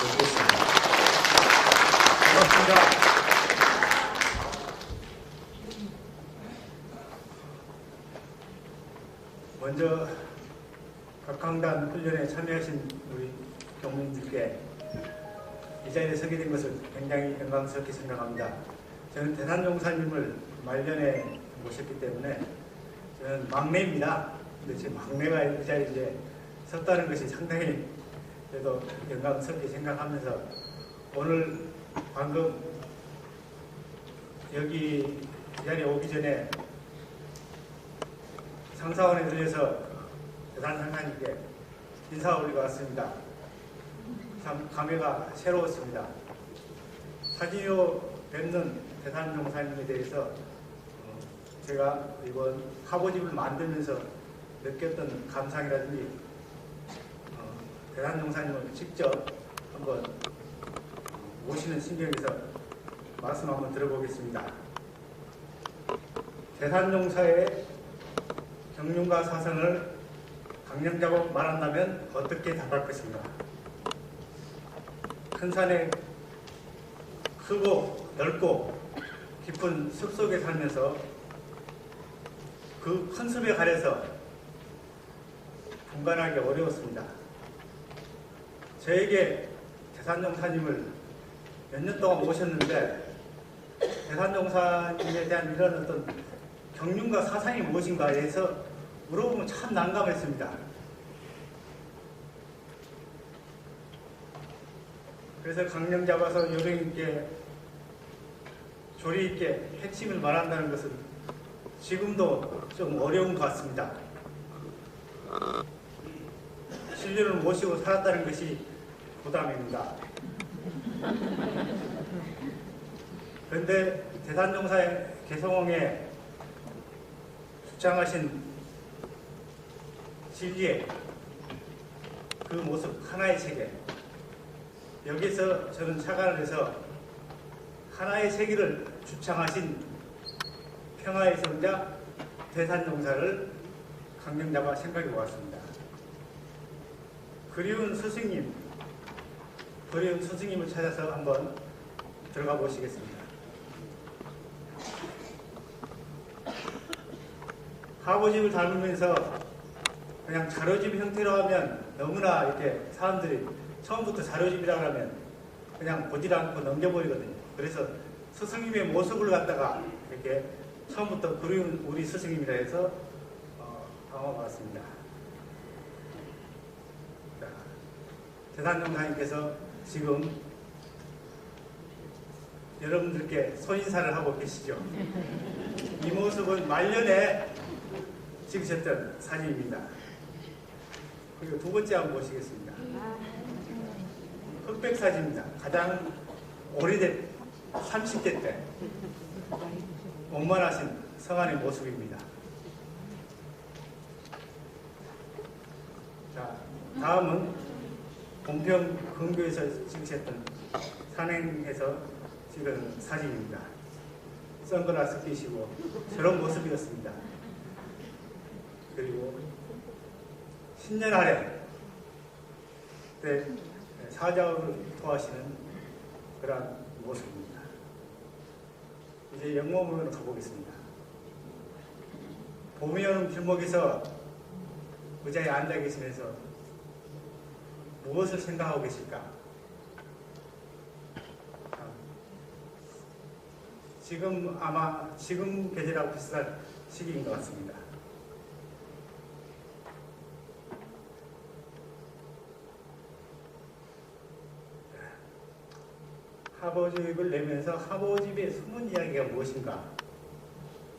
드리겠습니다. 고맙습니다. 먼저 각강단 훈련에 참여하신 우리 경무님들께 이 자리에 서게 된 것을 굉장히 영광스럽게 생각합니다. 저는 대산용사님을 말년에 모셨기 때문에 저는 막내입니다. 근데 제 막내가 이 자리에 이제 섰다는 것이 상당히 그래도 영광스럽게 생각하면서 오늘 방금 여기 이 자리에 오기 전에 상사원에 들려서 대산 상사님께 인사 올리고 왔습니다. 참 감회가 새로웠습니다. 사진으로 뵙는 대산용사님에 대해서 제가 이번 화보집을 만들면서 느꼈던 감상이라든지 대산용사님을 직접 한번 모시는 심경에서 말씀 한번 들어보겠습니다. 대산용사의 경륜과 사상을 강령자고 말한다면 어떻게 답할 것인가? 큰 산에 크고 넓고 깊은 숲속에 살면서 그 큰 숲에 가려서 분간하기 어려웠습니다. 저에게 대산용사님을 몇 년 동안 모셨는데 대산용사님에 대한 이런 어떤 경륜과 사상이 무엇인가에 대해서 물어보면 참 난감했습니다. 그래서 강령 잡아서 요령 있게 조리 있게 핵심을 말한다는 것은 지금도 좀 어려운 것 같습니다. 신뢰를 모시고 살았다는 것이 부담입니다. 그런데 대산용사의 개성홍에 주장하신 진리의 그 모습 하나의 세계, 여기서 저는 착안을 해서 하나의 세계를 주창하신 평화의 성자 대산용사를 강령 잡아 생각해 보았습니다. 그리운 스승님을 찾아서 한번 들어가 보시겠습니다. 화보집을 담으면서 그냥 자료집 형태로 하면 너무나 이렇게 사람들이 처음부터 자료집이라고 하면 그냥 보질 않고 넘겨버리거든요. 그래서 스승님의 모습을 갖다가 이렇게 처음부터 그리운 우리 스승님이라 해서 담아봤습니다. 대산용사님께서 지금 여러분들께 손인사를 하고 계시죠. 이 모습은 말년에 찍으셨던 사진입니다. 그리고 두 번째 한번 보시겠습니다. 흑백 사진입니다. 가장 오래된 30대 때 원만하신 성안의 모습입니다. 자, 다음은 공평 근교에서 찍으셨던 산행에서 찍은 사진입니다. 선글라스 끼시고 저런 모습이었습니다. 그리고 신년 아래 때 사자를 토하시는 그런 모습입니다. 이제 영모문으로 가보겠습니다. 봄이 오는 길목에서 의자에 앉아 계시면서 무엇을 생각하고 계실까? 지금 아마 지금 계절하고 비슷한 시기인 것 같습니다. 화보집을 내면서 화보집의 숨은 이야기가 무엇인가?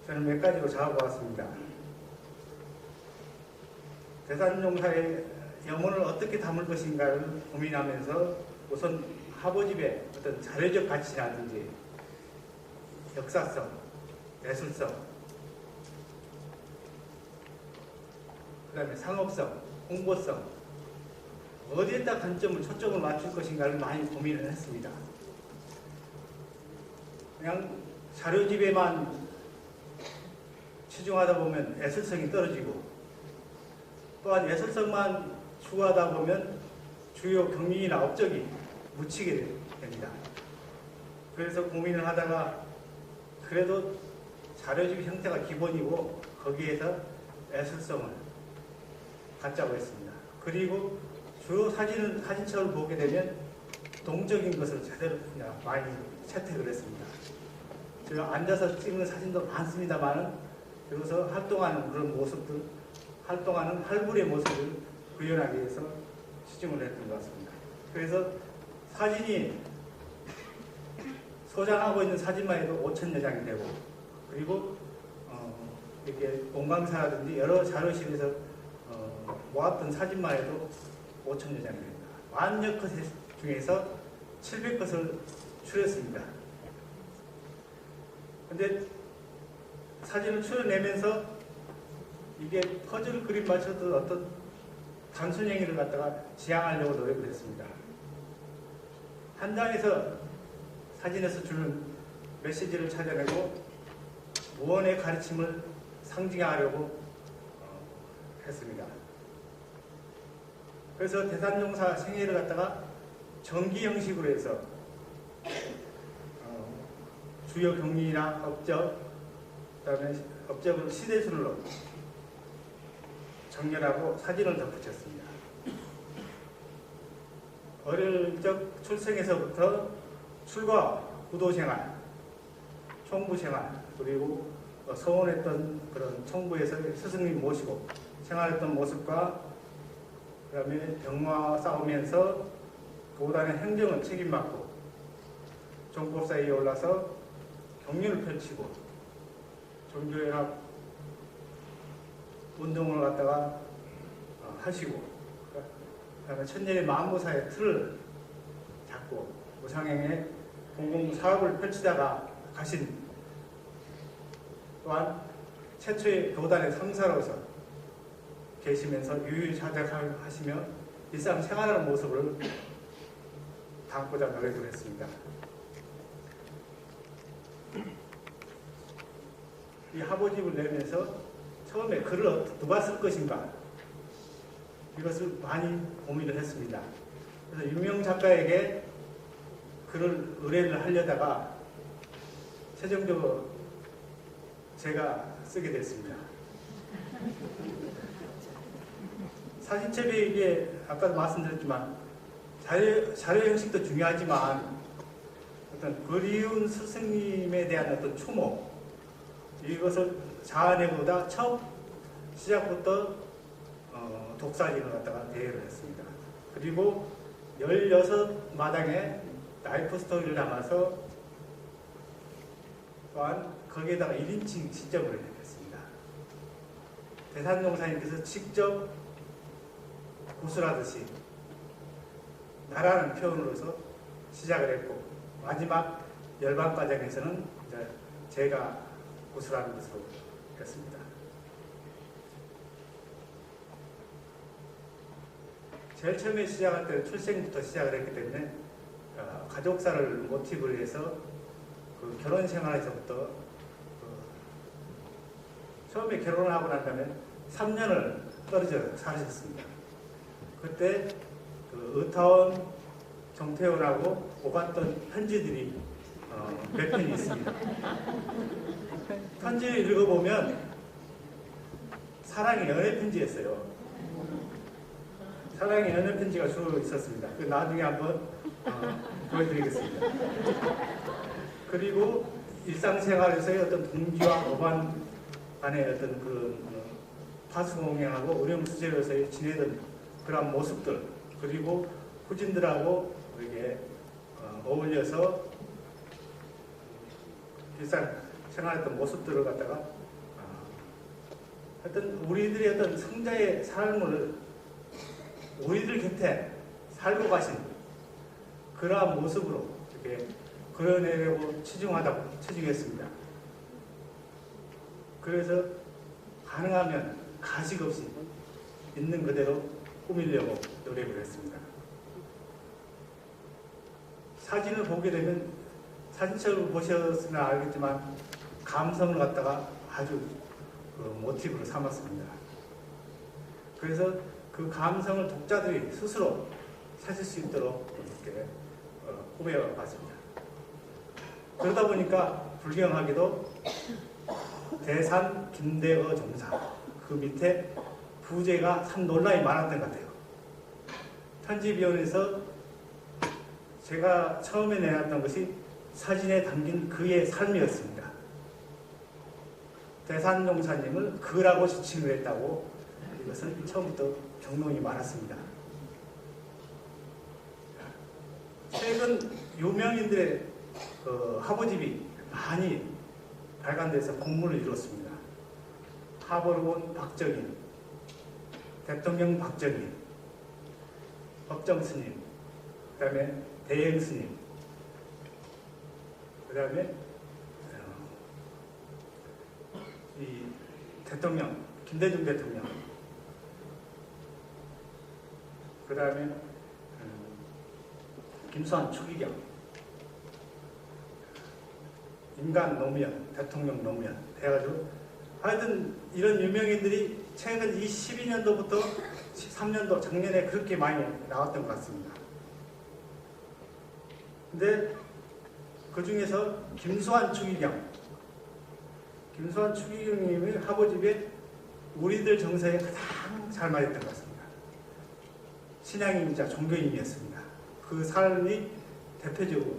저는 몇 가지로 잡아보았습니다. 대산용사의 영혼을 어떻게 담을 것인가를 고민하면서 우선 화보집의 어떤 자료적 가치라든지 역사성, 예술성, 그 다음에 상업성, 홍보성, 어디에다 관점을, 초점을 맞출 것인가를 많이 고민을 했습니다. 그냥 자료집에만 치중하다 보면 예술성이 떨어지고, 또한 예술성만 추구하다 보면 주요 경륜이나 업적이 묻히게 됩니다. 그래서 고민을 하다가 그래도 자료집 형태가 기본이고 거기에서 애술성을 갖자고 했습니다. 그리고 주로 사진첩을 보게 되면 동적인 것을 제대로 그냥 많이 채택을 했습니다. 제가 앉아서 찍는 사진도 많습니다만 여기서 활동하는 그런 모습들, 활동하는 할부의 모습을 구현하기 위해서 치중을 했던 것 같습니다. 그래서 사진이 소장하고 있는 사진만 해도 5,000여 장이 되고, 그리고 이렇게 본강사라든지 여러 자료실에서 모았던 사진만 해도 5,000여 장이 됩니다. 10,000여 컷 중에서 700컷을 추렸습니다. 근데 사진을 추려내면서 이게 퍼즐 그림 맞춰도 어떤 단순 행위를 갖다가 지향하려고 노력을 했습니다. 한 장에서 사진에서 주는 메시지를 찾아내고 무언의 가르침을 상징하려고 했습니다. 그래서 대산종사 생애를 갖다가 전기 형식으로 해서 주요 경리나 업적, 그다음에 업적을 시대순으로 정렬하고 사진을 덧붙였습니다. 어릴 적 출생에서부터 출가, 구도생활, 총부생활, 그리고 서원했던 그런 총부에서 스승님 모시고 생활했던 모습과 그 다음에 병마 싸우면서 교단의 행정을 책임맡고 종법사위에 올라서 경륜을 펼치고 종교연합 운동을 갖다가 하시고 그 다음에 천년의 만무사의 틀을 잡고 무상행에 공공사업을 펼치다가 가신, 또한 최초의 교단의 상사로서 계시면서 유유자적하시며 일상생활하는 모습을 담고자 노력을 했습니다. 이 화보집을 내면서 처음에 글을 누가 쓸 것인가 이것을 많이 고민을 했습니다. 그래서 유명 작가에게 글을 의뢰를 하려다가 최종적으로 제가 쓰게 됐습니다. 사진첩이 이게 아까도 말씀드렸지만 자료 형식도 중요하지만 어떤 그리운 스승님에 대한 어떤 추모, 이것을 자아내보다 처음 시작부터 독사진을 갖다가 대여를 했습니다. 그리고 16마당의 라이프 스토리를 담아서 또한 거기에다가 1인칭 시점을 했습니다. 대산종사님께서 직접 구술하듯이 나라는 표현으로서 시작을 했고, 마지막 열반 과정에서는 이제 제가 구술하는 것으로 했습니다. 제일 처음에 시작할 때는 출생부터 시작을 했기 때문에 가족사를 모티브로 해서 그 결혼 생활에서부터 처음에 결혼을 하고 난 다음에 3년을 떨어져 사셨습니다. 그때 그 의타원 정태원하고 오갔던 편지들이 몇 편이 있습니다. 편지를 읽어보면 사랑의 연애 편지였어요. 사랑의 연애 편지가 주로 있었습니다. 그 나중에 한번 보여드리겠습니다. 그리고 일상생활에서의 어떤 동지와 어반 간의 어떤 그 파수공행하고 의령수제로서의 지내던 그런 모습들, 그리고 후진들하고 이렇게 어울려서 일상생활했던 모습들을 갖다가 어떤 우리들의 어떤 성자의 삶을 우리들 곁에 살고 가신 그러한 모습으로 이렇게 그려내려고 치중했습니다. 그래서 가능하면 가식 없이 있는 그대로 꾸미려고 노력을 했습니다. 사진을 보게 되면 사진첩을 보셨으면 알겠지만 감성을 갖다가 아주 모티브로 삼았습니다. 그래서 그 감성을 독자들이 스스로 찾을 수 있도록 이렇게 꾸며봤습니다. 그러다 보니까 불경하게도 대산 김대거 종사 그 밑에 부제가 참 논란이 많았던 것 같아요. 편집위원회에서 제가 처음에 내놨던 것이 사진에 담긴 그의 삶이었습니다. 대산종사님을 그라고 지칭을 했다고 이것은 처음부터 경론이 많았습니다. 최근 유명인들의 화보집이 많이 발간돼서 공문을 이뤘습니다. 하보로원 박정희, 대통령 박정희, 법정 스님, 그 다음에 대행 스님, 그 다음에 이 대통령, 김대중 대통령, 그 다음에 김수환 추기경, 인간 노무현, 대통령 노무현 해가지고 하여튼 이런 유명인들이 최근 12년도부터 13년도 작년에 그렇게 많이 나왔던 것 같습니다. 근데 그 중에서 김수환 추기경님의 화보집에 우리들 정서에 가장 잘 맞았던 것 같습니다. 신앙인이자 종교인이었습니다. 그 삶이 대표적으로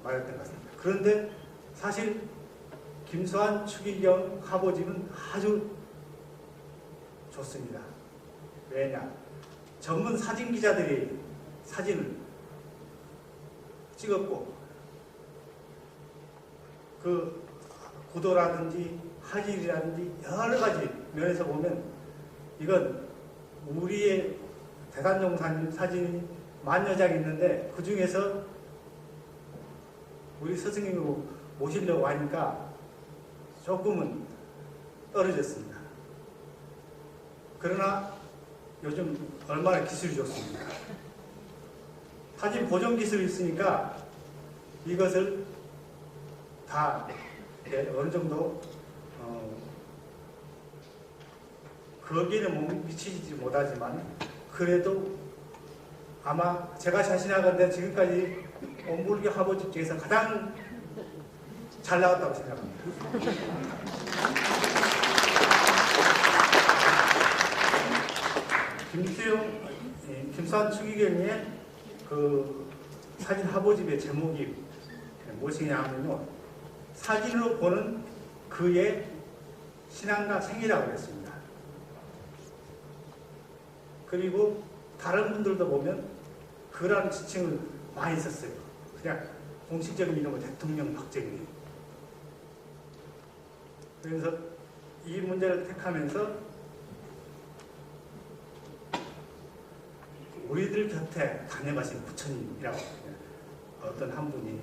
맞았던 것 같습니다. 그런데 사실 김수환 추기경 화보집은 아주 좋습니다. 왜냐? 전문 사진 기자들이 사진을 찍었고 그 구도라든지 화질이라든지 여러 가지 면에서 보면 이건 우리의 대산종사님 사진이 만여 장 있는데 그 중에서 우리 스승님을 모시려고 하니까 조금은 떨어졌습니다. 그러나 요즘 얼마나 기술이 좋습니다. 사진 보존 기술이 있으니까 이것을 다 어느 정도 거기에는 미치지 못하지만 그래도 아마 제가 자신하건대 지금까지 온불교 화보집 중에서 가장 잘 나왔다고 생각합니다. 김수환 추기경의 그 사진 화보집의 제목이 무엇이냐 하면요, 사진으로 보는 그의 신앙과 생애라고 했습니다. 그리고 다른 분들도 보면 그라는 지칭을 많이 썼어요. 그냥 공식적인 이름은 대통령 박정희. 그래서 이 문제를 택하면서 우리들 곁에 다녀가신 부처님이라고 어떤 한 분이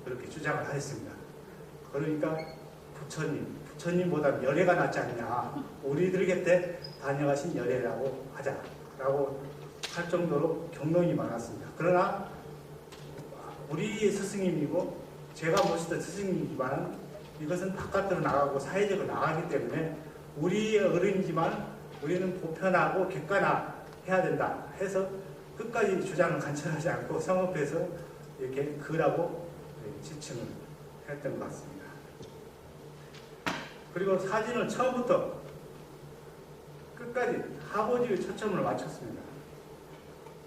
그렇게 주장을 하셨습니다. 그러니까 부처님보다 열애가 낫지 않냐, 우리들 곁에 다녀가신 열애라고 하자라고 할 정도로 경론이 많았습니다. 그러나 우리의 스승님이고 제가 모시던 스승님이지만 이것은 바깥으로 나가고 사회적으로 나가기 때문에 우리의 어른이지만 우리는 보편하고 객관화해야 된다 해서 끝까지 주장을 관철하지 않고 성업해서 이렇게 그라고 지칭을 했던 것 같습니다. 그리고 사진을 처음부터 끝까지 화보집에 초점을 맞췄습니다.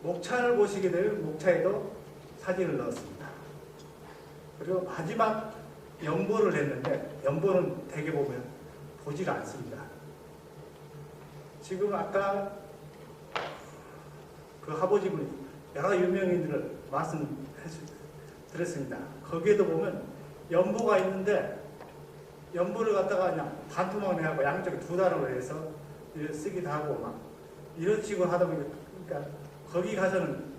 목차를 보시게 되면 목차에도 사진을 넣었습니다. 그리고 마지막 연보를 했는데 연보는 대개 보면 보지가 않습니다. 지금 아까 그 화보집을 여러 유명인들을 말씀드렸습니다. 거기에도 보면 연보가 있는데 연보를 갖다가 그냥 반토막 내고 양쪽에 두 단어로 해서 쓰기도 하고 막 이런 식으로 하다 보니까 그러니까 거기 가서는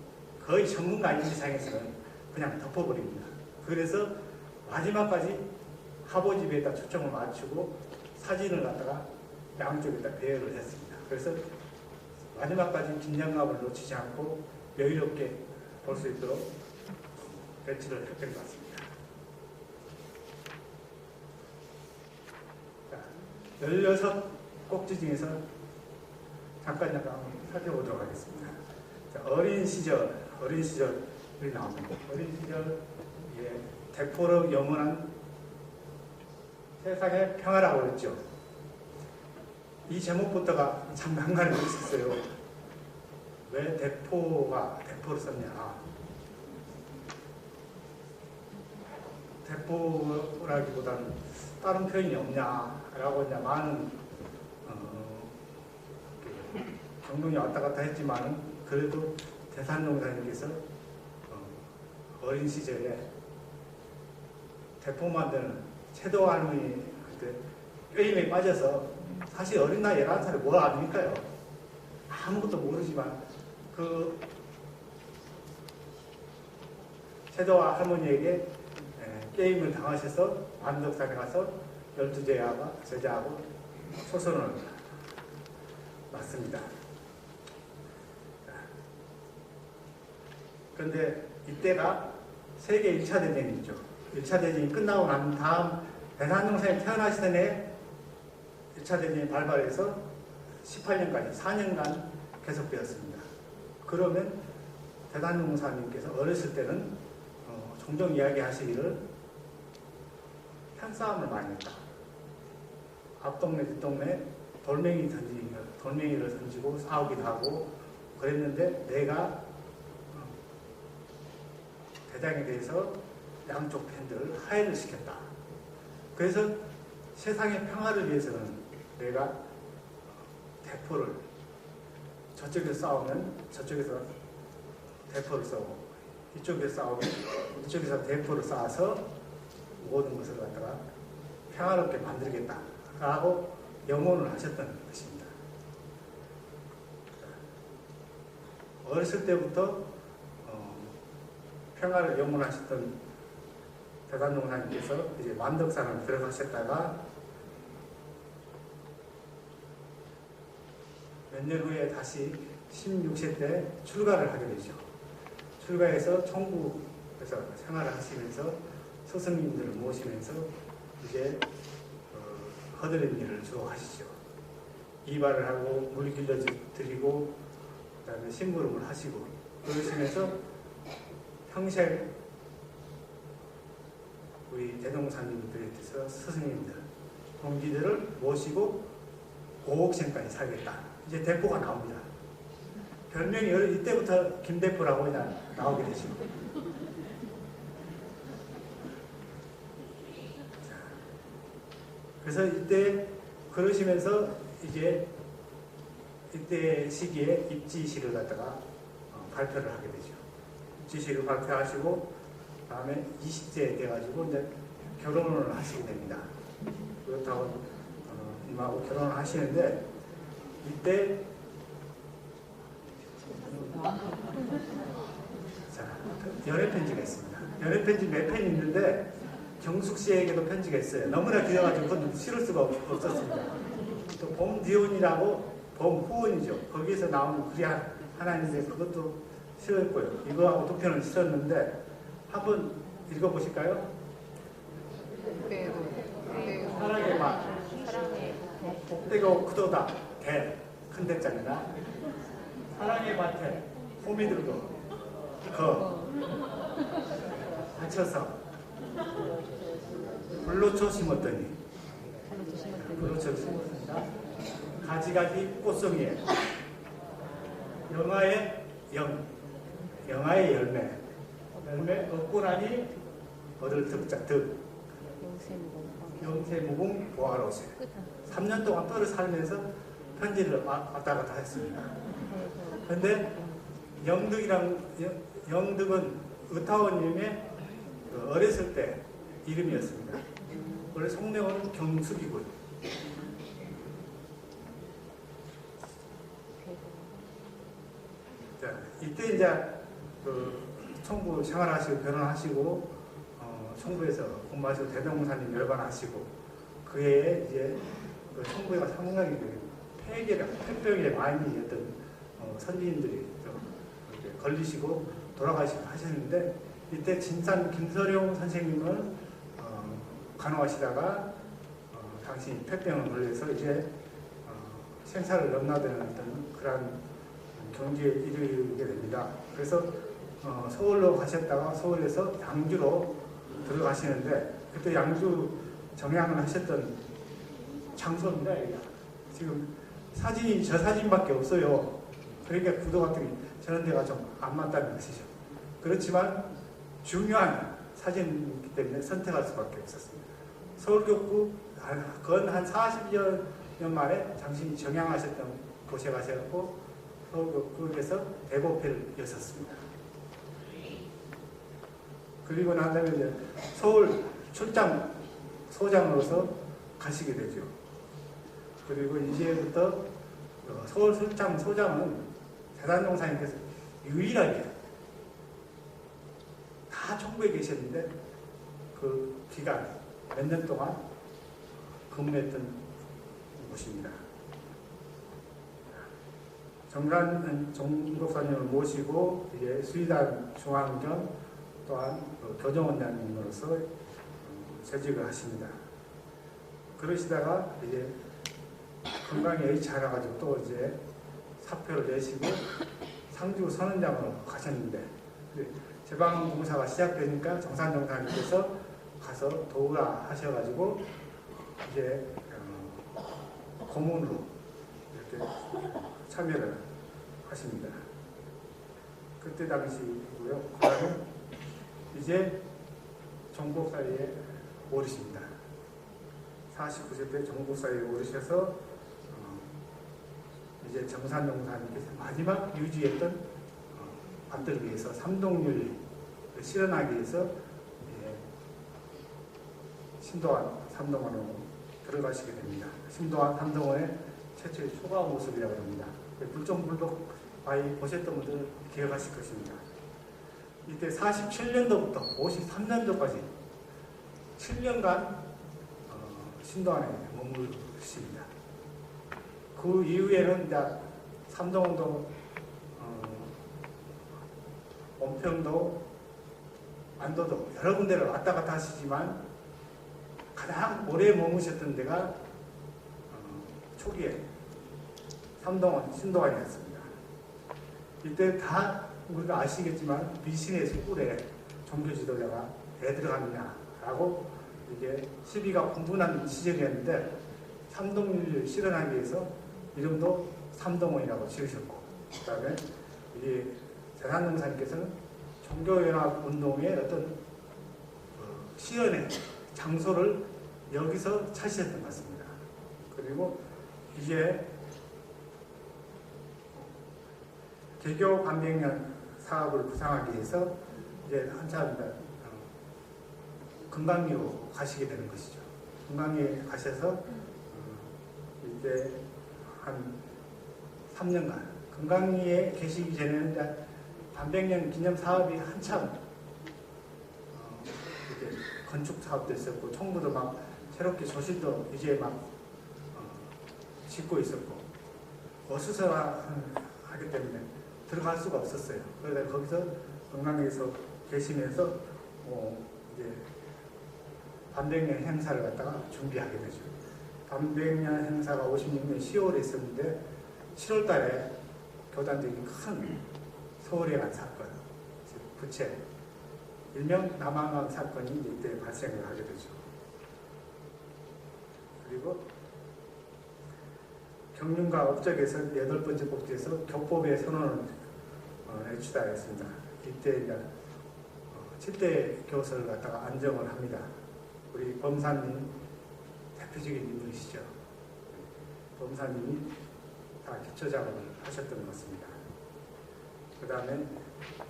거의 전문가인 이상에서는 그냥 덮어버립니다. 그래서 마지막까지 화보집에다 초점을 맞추고 사진을 갖다가 양쪽에다 배열을 했습니다. 그래서 마지막까지 긴장감을 놓치지 않고 여유롭게 볼 수 있도록 배치를 했던 것 같습니다. 자, 16꼭지 중에서 잠깐 살펴보도록 하겠습니다. 자, 어린 시절 나옵니다. 어린 시절 예, 대포로 영원한 세상의 평화라고 했죠. 이 제목부터가 참 난감이 있었어요. 왜 대포를 썼냐. 대포라기보다는 다른 표현이 없냐라고 이제 많은 경동이 왔다 갔다 했지만 그래도 대산농사님께서 어린 시절에 대포 만드는 채도 할머니한테 게임에 빠져서 사실 어린 나이 11살에 뭘 압니까요? 아무것도 모르지만 그 채도와 할머니에게 게임을 당하셔서 완덕산에 가서 12제자하고 소선을 맞습니다. 그런데 이때가 세계 1차 대전이죠. 1차 대전이 끝나고 난 다음 대산동산에 태어나시던 해 1차 대전이 발발해서 18년까지 4년간 계속되었습니다. 그러면 대산동사님께서 어렸을 때는 종종 이야기하시기를 편싸움을 많이 했다. 앞동네 뒷동네 돌멩이를 던지고 싸우기도 하고 그랬는데 내가 대장에 대해서 양쪽 편들을 하해를 시켰다. 그래서 세상의 평화를 위해서는 내가 대포를 저쪽에서 싸우면 저쪽에서 대포를 쏘고 이쪽에서 싸우면 이쪽에서 대포를 쏴서 모든 것을 갖다가 평화롭게 만들겠다라고 영혼을 하셨던 것입니다. 어렸을 때부터 평화를 영혼하셨던 대산동사님께서 이제 만덕산을 들어가셨다가 몇 년 후에 다시 16세 때 출가를 하게 되죠. 출가해서 천국에서 생활을 하시면서 스승님들을 모시면서 이제 허드렛 일을 주로 하시죠. 이발을 하고 물 길러드리고 그다음에 심부름을 하시고 그러시면서 평생 우리 대동사님들에 대해서 스승님들, 동지들을 모시고 고옥생까지 살겠다. 이제 대포가 나옵니다. 별명이 이때부터 김대포라고 그냥 나오게 되죠. 그래서 이때 그러시면서 이제 이때 시기에 입지시를 갖다가 발표를 하게 되죠. 입지시를 발표하시고 다음에 20세 돼가지고 이제 결혼을 하시게 됩니다. 그렇다고 님하고 결혼을 하시는데 이때 자, 연애 편지가 있습니다. 연애 편지 몇 편이 있는데 경숙 씨에게도 편지가 있어요. 너무나 길어가지고 그건 실을 수가 없었습니다. 또 봄디온이라고 봄후원이죠. 거기에서 나오는 글이 하나 있는데 그것도 실었고요. 이거하고 두 편을 실었는데 한번 읽어보실까요? 네. 사랑의 맛. 복대가 크도다. 대. 큰 대장이나 사랑의 밭에 호미들도 받쳐서 불로초 심었더니 불로초 심었습니다. 가지가지 꽃송이에 영아의 열매 얻고 나니 얻을 득작득 영세무공 보아로세 3년 동안 뼈를 살면서 편지를 왔다 갔다 했습니다. 그런데 영득은 의타원님의 어렸을 때 이름이었습니다. 원래 성명은 경숙이고요. 자, 이때 이제 청부 생활하시고 결혼하시고 청부에서 공부하시고 대동사님 열반하시고 그해 이제 청부가 상당히 폐병에 많이 있던 선지인들이 좀 걸리시고 돌아가시고 하셨는데 이때 진산 김서룡 선생님을 간호하시다가 당시 폐병을 걸려서 이제 생사를 넘나드는 어떤 그런 경지에 이르게 됩니다. 그래서 서울로 가셨다가 서울에서 양주로 들어가시는데 그때 양주 정양을 하셨던 장소입니다. 여기가. 지금 사진이 저 사진밖에 없어요. 그러니까 구도 같은 게 저런 데가 좀 안 맞다는 것이죠. 그렇지만 중요한 사진이기 때문에 선택할 수밖에 없었습니다. 서울교구 건 한 40여 년 만에 당신이 정양하셨던 곳에 가셔서 서울교구에서 대법회를 여셨습니다. 그리고 난 다음에 이제 서울 출장 소장으로서 가시게 되죠. 그리고 이제부터 서울 출장 소장은 대단용사님께서 유일하게 다 총부에 계셨는데 그 기간 몇 년 동안 근무했던 곳입니다. 정국사님을 모시고 이제 수의단 중앙견 또한 교정원장님으로서 재직을 하십니다. 그러시다가 이제 건강이 여의치 않아가지고 또 이제 사표를 내시고 상주 선원장으로 가셨는데 제방공사가 시작되니까 정산정사님께서 가서 도우라 하셔가지고 이제 고문으로 이렇게 참여를 하십니다. 그때 당시이고요. 그 다음에 이제 정복사위에 오르십니다. 49세 때 정복사위에 오르셔서 이제 정산용사님께서 마지막 유지했던 밭들 위해서 삼동률을 실현하기 위해서 신도안 삼동원으로 들어가시게 됩니다. 신도안 삼동원의 최초의 초과 모습이라고 합니다. 불종불독 많이 보셨던 분들 기억하실 것입니다. 이때 47년도부터 53년도까지 7년간 신도안에 머무르십니다. 그 이후에는 이제 삼동원도 온평도 안도도 여러 군데를 왔다 갔다 하시지만 가장 오래 머무셨던 데가 초기에 삼동원 신도안이었습니다. 이때 다 우리가 아시겠지만 미신의 숯불에 종교 지도자가 왜 들어갔느냐라고 이게 시비가 분분한 시절이었는데 삼동률을 실현하기 위해서 이름도 삼동원이라고 지으셨고 그 다음에 이게 대산동사님께서는 종교연합운동의 어떤 실현의 장소를 여기서 찾으셨던 것 같습니다. 그리고 이제 개교 반백년 사업을 구상하기 위해서 이제 한참 금강리로 가시게 되는 것이죠. 금강리에 가셔서 이제 한 3년간 금강리에 계시기 전에는 반백년 기념 사업이 한참 이렇게 건축 사업도 있었고 청구도 막 새롭게 조실도 이제 막 짓고 있었고 어수선하기 때문에 들어갈 수가 없었어요. 그러다 거기서 금강리에서 계시면서 이제 반백년 행사를 갖다가 준비하게 되죠. 반백년 행사가 56년 10월에 있었는데 7월 달에 교단적인 큰 서울에 간 사건, 부채, 일명 남한강 사건이 이때 발생을 하게 되죠. 그리고 경륜과 업적에서 8번째 복지에서 교법의 선언을 내취하였습니다. 이때 이제 7대 교서를 갖다가 안정을 합니다. 우리 범사님 대표적인 인물이시죠. 범사님이 다 기초 작업을 하셨던 것 같습니다. 그 다음에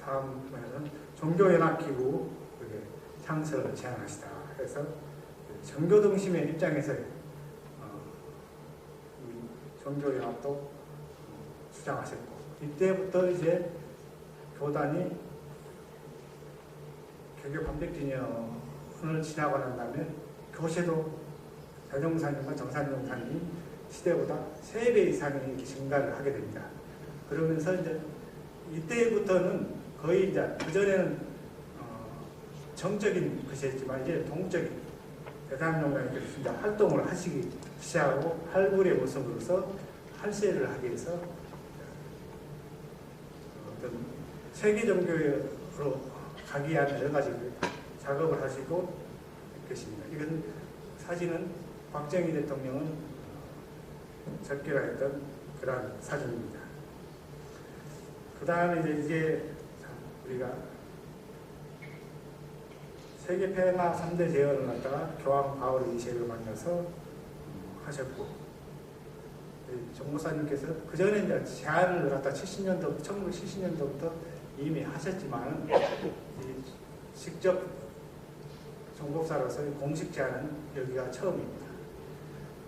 다음에는 종교연합기구 창설을 제안하시다 해서 정교동심의 입장에서 종교연합도 주장하셨고 이때부터 이제 교단이 개교 반백기년을 지나고 난 다음에 교세도 대종사님과 정산종사님이 시대보다 3배 이상의 증가를 하게 됩니다. 그러면서 이제 이때부터는 거의 이제 그전에는 정적인 것이었지만 이제 동적인 대산종사님께서 이제 활동을 하시기 시작하고 할불의 모습으로서 할세를 하기 위해서 어떤 세계 종교의 가기 위한 여러 가지 작업을 하시고 계십니다. 이건 사진은 박정희 대통령은 접견했던 그러한 사진입니다. 그 다음에 이제 우리가 세계 폐마 3대 제언을 갖다가 교황 바울 2세를 만나서 하셨고, 정목사님께서 그 전에 이제 제안을 갖다 1970년도부터 이미 하셨지만 직접 정복사로서 공식 제안은 여기가 처음입니다.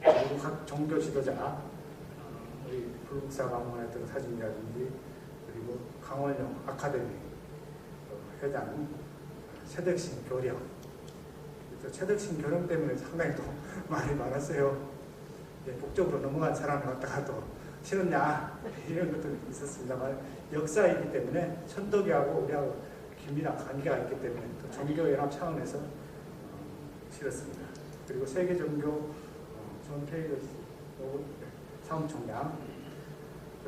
그리고 각 종교 지도자, 우리 불국사 방문했던 사진이라든지, 그리고 강원영 아카데미 회장, 최덕신 교령, 최덕신 교령 때문에 상당히 또 말이 많았어요. 북쪽으로 넘어간 사람을 갖다가 또 싫었냐 이런 것도 있었습니다만, 역사이기 때문에 천도교하고 우리하고 긴밀한 관계가 있기 때문에 또 종교연합 차원에서 싫었습니다. 그리고 세계종교 존 케이더 사무총장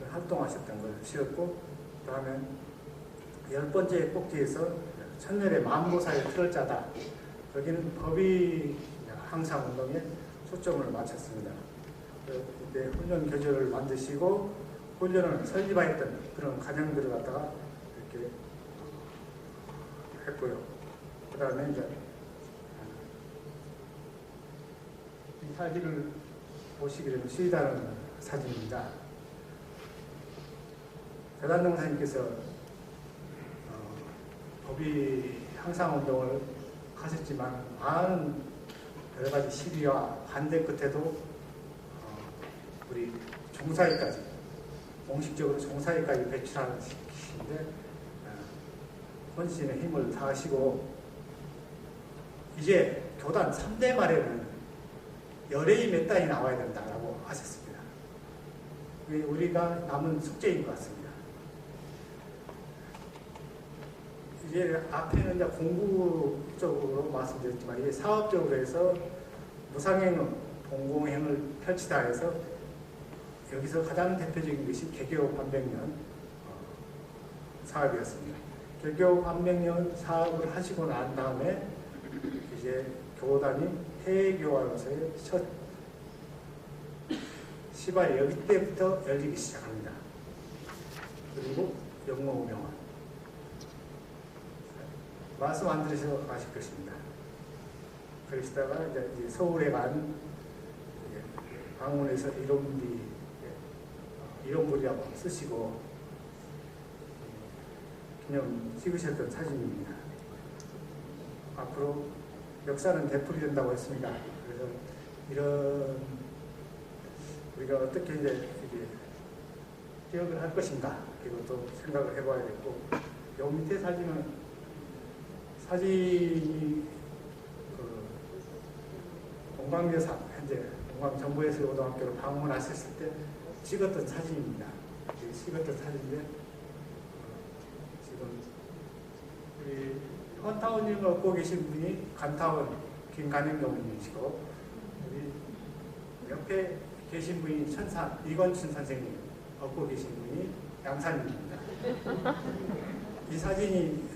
활동하셨던 걸 싫었고, 그 다음에 10번째 꼭지에서 천년의 만보사의 틀을 짜다. 여기는 법이 항상운동에 초점을 맞췄습니다. 그때 훈련 교재를 만드시고 훈련을 설립하였던 그런 과정들을 갖다가 이렇게 했고요. 그 다음에 이제 이 사진을 보시게 되면 시위다는 사진입니다. 대단동 사님께서 법이 항상운동을 하셨지만 많은 여러 가지 시비와 반대 끝에도 우리 종사위까지, 공식적으로 종사위까지 배출하시는데 혼신의 힘을 다하시고, 이제 교단 3대 말에는 열애이 몇 단이 나와야 된다라고 하셨습니다. 우리가 남은 숙제인 것 같습니다. 이제 앞에는 이제 공부적으로 말씀드렸지만, 이게 사업적으로 해서 무상행위, 공공행을 펼치다 해서 여기서 가장 대표적인 것이 개교 반백년 사업이었습니다. 개교 반백년 사업을 하시고 난 다음에 이제 교단이 폐교화로서의 첫 시발 여기 때부터 열리기 시작합니다. 그리고 영모명화 말씀 안 들으셔서 아실 것입니다. 그러시다가 이제 서울에 간 방문해서 이론물이라고 쓰시고 기념 찍으셨던 사진입니다. 앞으로 역사는 되풀이된다고 했습니다. 그래서 이런 우리가 어떻게 이제 기억을 할 것인가, 이것도 생각을 해봐야 되고, 요 밑에 사진이 동광여사, 현재 동광정보예술고등학교를 방문하셨을 때 찍었던 사진입니다. 찍었던 사진인데, 지금 우리 헌타운님을 얻고 계신 분이 간타운 김간영 교수님이시고, 우리 옆에 계신 분이 이건춘 선생님 얻고 계신 분이 양산님입니다. 이 사진이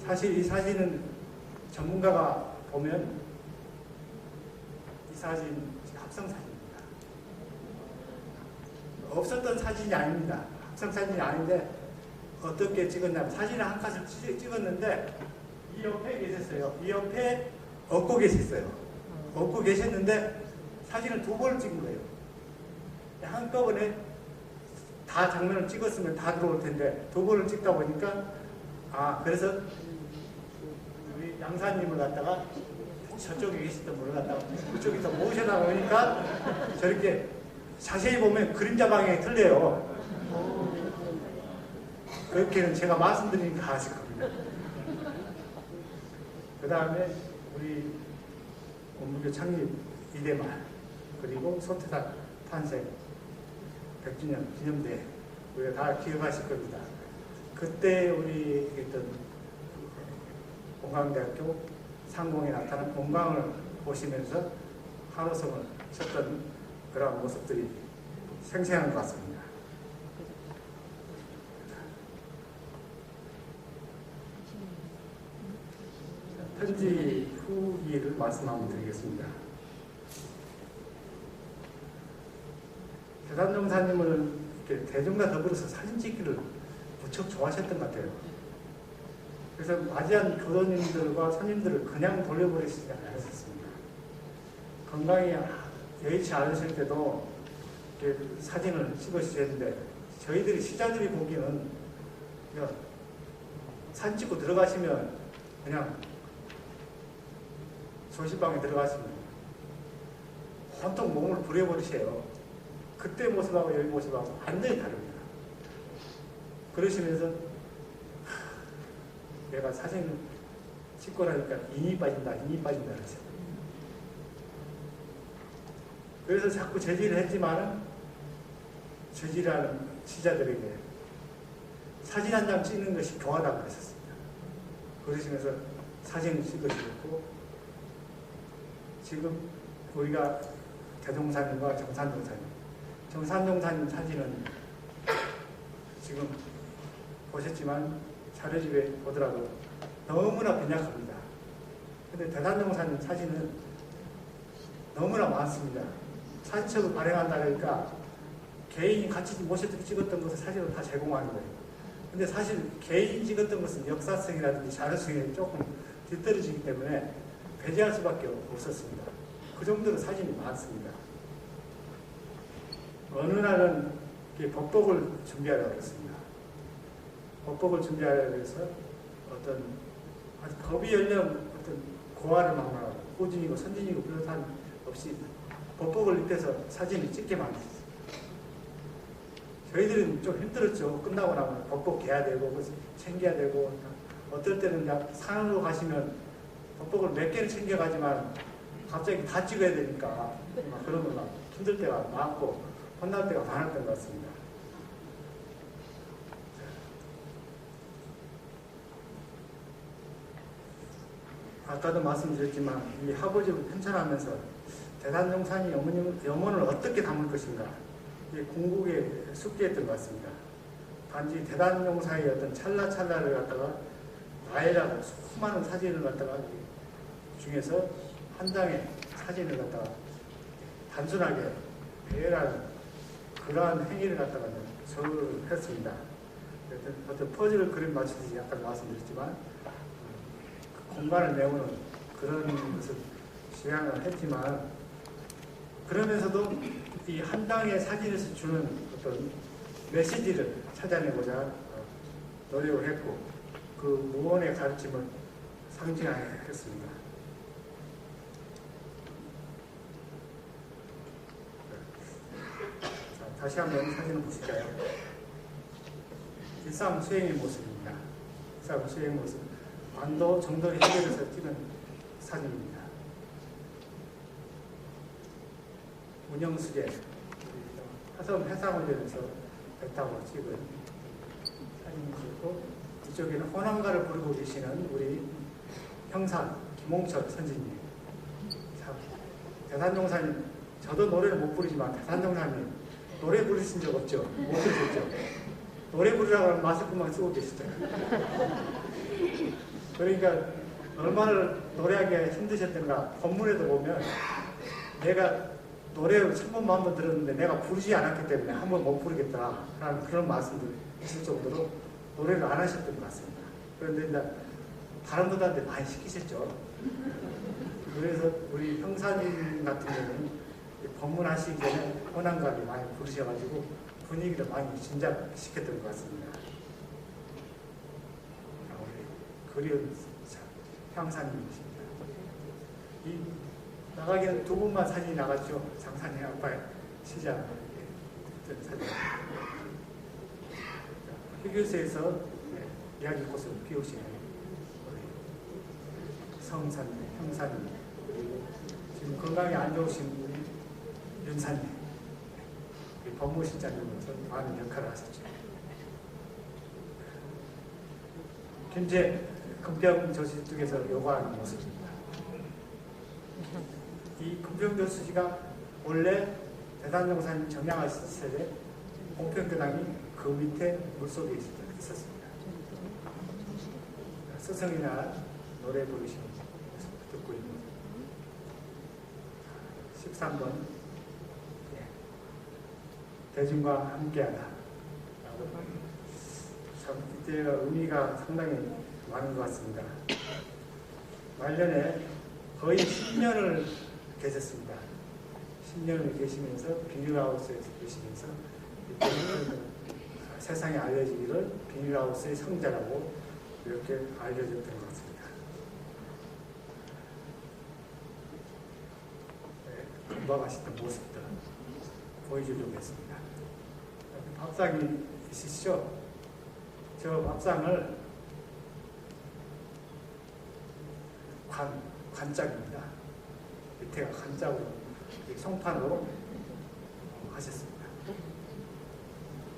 사실 이 사진은 전문가가 보면 이 사진 합성 사진입니다. 없었던 사진이 아닙니다. 합성 사진이 아닌데 어떻게 찍었냐면, 사진을 한 컷을 찍었는데 이 옆에 계셨어요. 이 옆에 얻고 계셨어요. 얻고 계셨는데 사진을 2번을 찍은 거예요. 한꺼번에 다 장면을 찍었으면 다 들어올 텐데 2번을 찍다 보니까, 그래서 우리 양사님을 갖다가 저쪽에 계시던 분을 갖다가 그쪽에서 모셔다 보니까 저렇게 자세히 보면 그림자 방향이 틀려요. 그렇게는 제가 말씀드리니까 아실 겁니다. 그 다음에 우리 원무교 창립 이대말, 그리고 소태산 탄생 100주년 기념대, 우리가 다 기억하실 겁니다. 그때 우리 했던 공강대학교 상공에 나타난 공강을 보시면서 한호성을 쳤던 그런 모습들이 생생한 것 같습니다. 편지 후기를 말씀 한번 드리겠습니다. 대단종사님을 이렇게 대중과 더불어서 사진 찍기를 무척 좋아하셨던 것 같아요. 그래서 맞이한 교도님들과 손님들을 그냥 돌려보내시지 않았습니다. 건강이 여의치 않으실 때도 이렇게 사진을 찍으시는데 저희들이 시자들이 보기에는 그냥 사진 찍고 들어가시면 그냥 조시방에 들어가시면 온통 몸을 부려버리세요. 그때 모습하고 여기 모습하고 완전히 다릅니다. 그러시면서 내가 사진을 찍고 나니까 인이 빠진다 그랬어요. 그래서 자꾸 제지를 했지만은 제지라는 시자들에게 사진 한 장 찍는 것이 교하다고 그랬었습니다. 그러시면서 사진을 찍으시고 지금 우리가 대종사님과 정산종사님 사진은 지금 보셨지만 자료집에 보더라도 너무나 빈약합니다. 근데 대단종사님 사진은 너무나 많습니다. 사진첩을 발행한다 그러니까 개인이 같이 모셔서 찍었던 것을 사진으로 다 제공하는 거예요. 근데 사실 개인이 찍었던 것은 역사성이라든지 자료성이 조금 뒤떨어지기 때문에 배제할 수밖에 없었습니다. 그 정도로 사진이 많습니다. 어느 날은 법복을 준비하려고 했습니다. 법복을 준비하려고 해서 어떤 겁이 열려 어떤 고아를 막말하고 호진이고 선진이고 비롯한 없이 법복을 입혀서 사진을 찍게 만들었어요. 저희들은 좀 힘들었죠. 끝나고 나면 법복 해야 되고 챙겨야 되고 어떨 때는 산으로 가시면 법복을 몇 개를 챙겨가지만 갑자기 다 찍어야 되니까 막 그런 거 막 힘들 때가 많고 혼날 때가 많았던 것 같습니다. 아까도 말씀드렸지만 이 화보집을 편찬하면서 대단종산이 염원을 어떻게 담을 것인가 궁극에 숙제했던 것 같습니다. 단지 대단종사의 어떤 찰나찰나를 갖다가 나열하고 수많은 사진을 갖다가 중에서 한 장의 사진을 갖다가 단순하게 배열하는 그러한 행위를 갖다가 저를 했습니다. 어떤 퍼즐을 그림 맞추듯이 아까 말씀드렸지만 그 공간을 메우는 그런 것을 지향을 했지만 그러면서도 이 한 장의 사진에서 주는 어떤 메시지를 찾아내고자 노력을 했고 그 무언의 가르침을 상징하였습니다. 자, 다시 한번 사진을 보실까요? 일상 수행의 모습입니다. 일상 수행의 모습. 반도 정도 해결해서 찍은 사진입니다. 운영수제, 화성 해상훈련에서 배 타고 찍은 사진이고 이쪽에는 호남가를 부르고 계시는 우리 형사 김홍철 선생님. 대산종사님, 저도 노래를 못 부르지만 대산종사님 노래 부르신 적 없죠? 못 부르셨죠? 노래 부르라고 하면 마스크만 쓰고 계시잖아요. 그러니까 얼마나 노래하기가 힘드셨던가 본문에도 보면 내가 노래를 천 번만 한번 들었는데 내가 부르지 않았기 때문에 한 번 못 부르겠다 라는 그런 말씀도 있을 정도로 노래를 안 하셨던 것 같습니다. 그런데 이제 다른 분들한테 많이 시키셨죠. 그래서 우리 형사님 같은 경우는 법문하시기 전에 혼안가를 많이 부르셔가지고 분위기를 많이 진작시켰던 것 같습니다. 우리 그리운 형사님이십니다. 이 나가기는 두 분만 사진이 나갔죠. 장사님 아빠의 시작 사진. 휴게소에서 이야기꽃을 피우시는 성사님, 형사님, 지금 건강이 안 좋으신 우리 윤사님, 법무실장님으로서 많은 역할을 하셨죠. 김제 금병조씨 쪽에서 요구하는 모습입니다. 이 금병조씨가 원래 대단종사님 정량하실 때 공평교당이 그 밑에 물속에 있었습니다. 스승이나 노래 부르시는 듣고입니다. 13번 대중과 함께하다. 참 이때가 의미가 상당히 많은 것 같습니다. 말년에 거의 10년을 계셨습니다. 10년을 계시면서 비닐하우스에서 계시면서 이때는 세상에 알려지기를 비닐하우스의 성자라고 이렇게 알려졌던 것 같습니다. 네, 건강하시던 모습들 보여주려고 했습니다. 밥상이 있으시죠? 저 밥상을 관짝입니다. 밑에가 관짝으로 송판으로 하셨습니다.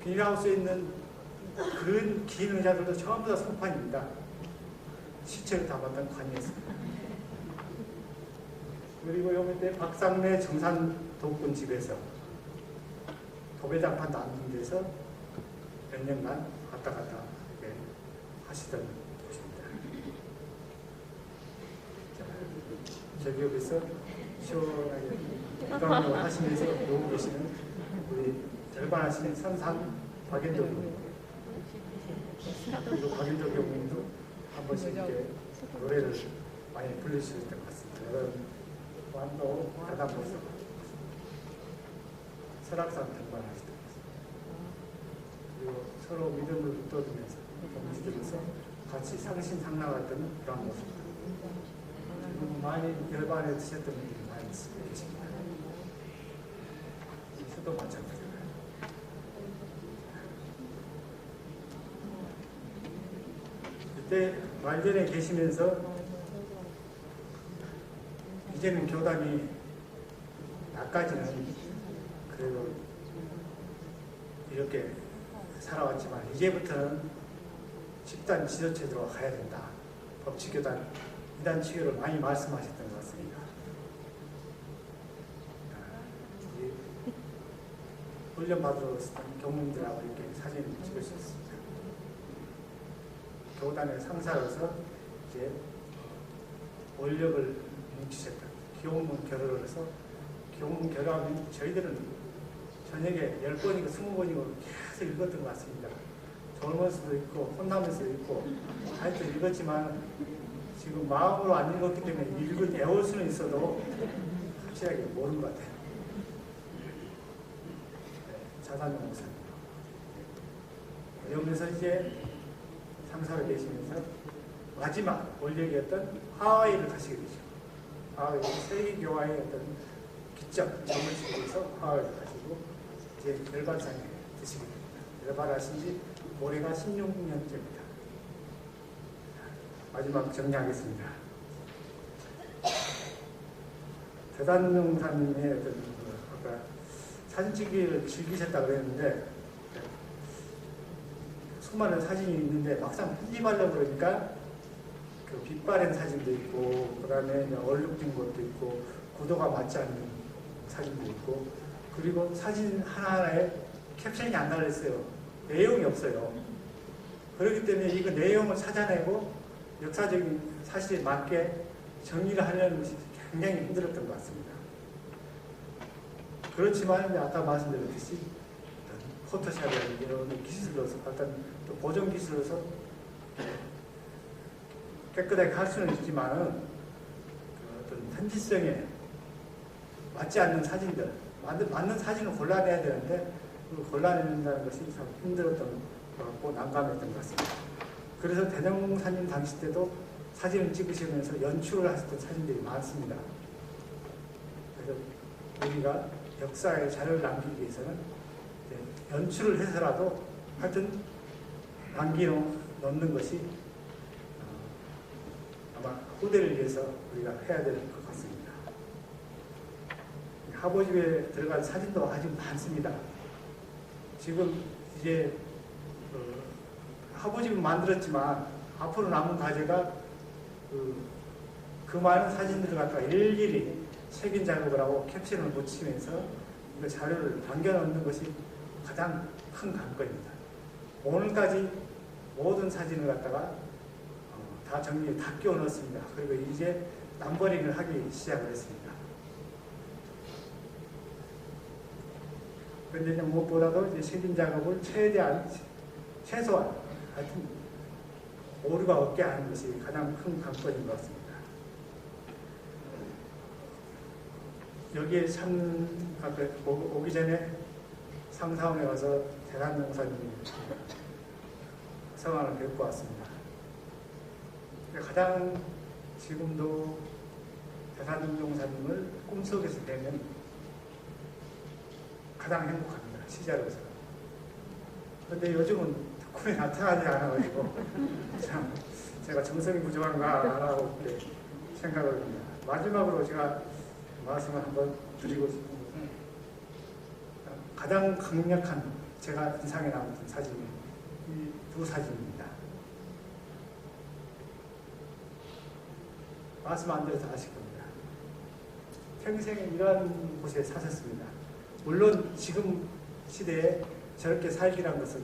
비닐하우스에 있는 그런 긴 의자들도 전부 다 송판입니다. 시체를 담았던 관이었습니다. 그리고 여기 박상래 정산 독군 집에서 도배장판 나눈 데서 몇 년간 왔다 갔다 하시던 곳입니다. 저기 여기서 시원하게 이강을 하시면서 놀고 계시는 우리 절반하시는 선상 박연덕 교수님, 그리고 박연덕 교수님도 한 번씩 이렇게 노래를 많이 불러주셨던 것 같습니다. 여러분 완도 다담모습 설악산 등반하시던 것 같습니다. 그리고 서로 믿음을 붙들면서 동지들에서 같이 상신상나갔던 그런 모습. 그리고 많이 열반에 드셨던 분들이 많이 계십니다. 저도 마찬가지고요. 그때 말년에 계시면서 이제는 교단이 나까지는 그래도 이렇게 살아왔지만 이제부터는 집단 지도체제로 가야 된다. 법치교단, 이단 치유를 많이 말씀하셨던 것 같습니다. 훈련받으러 왔던 교무님들하고 이렇게 사진을 찍으셨습니다. 교단의 상사로서 이제 원력을 뭉치셨다. 교문 결혼을 해서 교문 결혼하면 저희들은 저녁에 10번이고 20번이고 계속 읽었던 것 같습니다. 좋을 수도 있고 혼나면서 수도 있고 하여튼 읽었지만 지금 마음으로 안 읽었기 때문에 외울 수는 있어도 확실하게 모르는 것 같아요. 네, 자산용 목사님. 여기서 이제 상사로 계시면서 마지막 원력이었던 하와이를 가시게 되죠. 하와이 세계교화의 어떤 기적, 점을 치기 위해서 하와이를 가시고 이제 열반상에 드시게 됩니다. 열반하신 지 올해가 16년째입니다. 마지막 정리하겠습니다. 대단용사님의 어떤 아까 사진 찍기를 즐기셨다고 그랬는데 수많은 사진이 있는데 막상 편집하려고 그러니까 그 빛바랜 사진도 있고 그 다음에 얼룩진 것도 있고 구도가 맞지 않는 사진도 있고 그리고 사진 하나하나에 캡션이 안 달렸어요. 내용이 없어요. 그렇기 때문에 이거 내용을 찾아내고 역사적인 사실에 맞게 정리를 하려는 것이 굉장히 힘들었던 것 같습니다. 그렇지만 아까 말씀드렸듯이 포토샵이라든지 이런 기술로서 어떤 또 보정 기술로서 깨끗하게 할 수는 있지만은 그 어떤 현지성에 맞지 않는 사진들, 맞는 사진을 골라내야 되는데 그 골라낸다는 것이 참 힘들었던 것 같고 난감했던 것 같습니다. 그래서 대정사님 당시 때도 사진을 찍으시면서 연출을 하셨던 사진들이 많습니다. 그래서 우리가 역사의 자료를 남기기 위해서는 연출을 해서라도 하여튼 남겨놓는 것이 아마 후대를 위해서 우리가 해야 될 것 같습니다. 하보집에 들어간 사진도 아주 많습니다. 지금 이제 하보집은 만들었지만 앞으로 남은 과제가 그 많은 사진들을 갖다가 일일이 색인 작업을 하고 캡션을 붙이면서 그 자료를 남겨놓는 것이 가장 큰 관건입니다. 오늘까지 모든 사진을 갖다가 다 정리에 다 끼워 넣었습니다. 그리고 이제 남버링을 하기 시작을 했습니다. 그런데 무엇보다도 이제 실린 작업을 최소한 하여튼 오류가 없게 하는 것이 가장 큰 관건인 것 같습니다. 여기에 오기 전에 상사원에 와서 대산용사님 성함을 뵙고 왔습니다. 가장 지금도 대산용사님을 꿈속에서 뵈면 가장 행복합니다. 시자로서. 그런데 요즘은 특훈이 나타나지 않아가지고 참 제가 정성이 부족한가라고 이렇게 생각을 합니다. 마지막으로 제가 말씀을 한번 드리고 싶은 것은 가장 강력한 제가 인상에 남은 사진이 이 두 사진입니다. 말씀 안 드려서 아실 겁니다. 평생에 이러한 곳에 사셨습니다. 물론 지금 시대에 저렇게 살기란 것은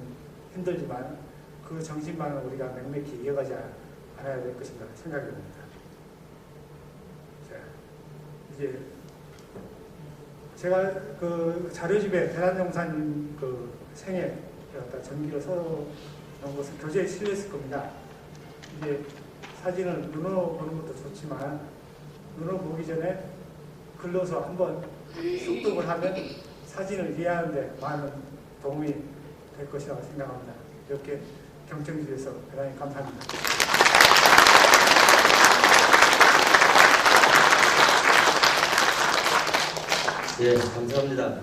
힘들지만 그 정신만은 우리가 명맥히 이어가지 않아야 될 것인가 생각이 듭니다. 자, 이제 제가 그 자료집에 대산용사님 그 생애 갖다 전기로 써놓은 것을 교재에 실렸을 겁니다. 이제 사진을 눈으로 보는 것도 좋지만 눈으로 보기 전에 글로서 한번 숙독을 하면 사진을 이해하는 데 많은 도움이 될 것이라고 생각합니다. 이렇게 경청해 주셔서 대단히 감사합니다. 예, 감사합니다.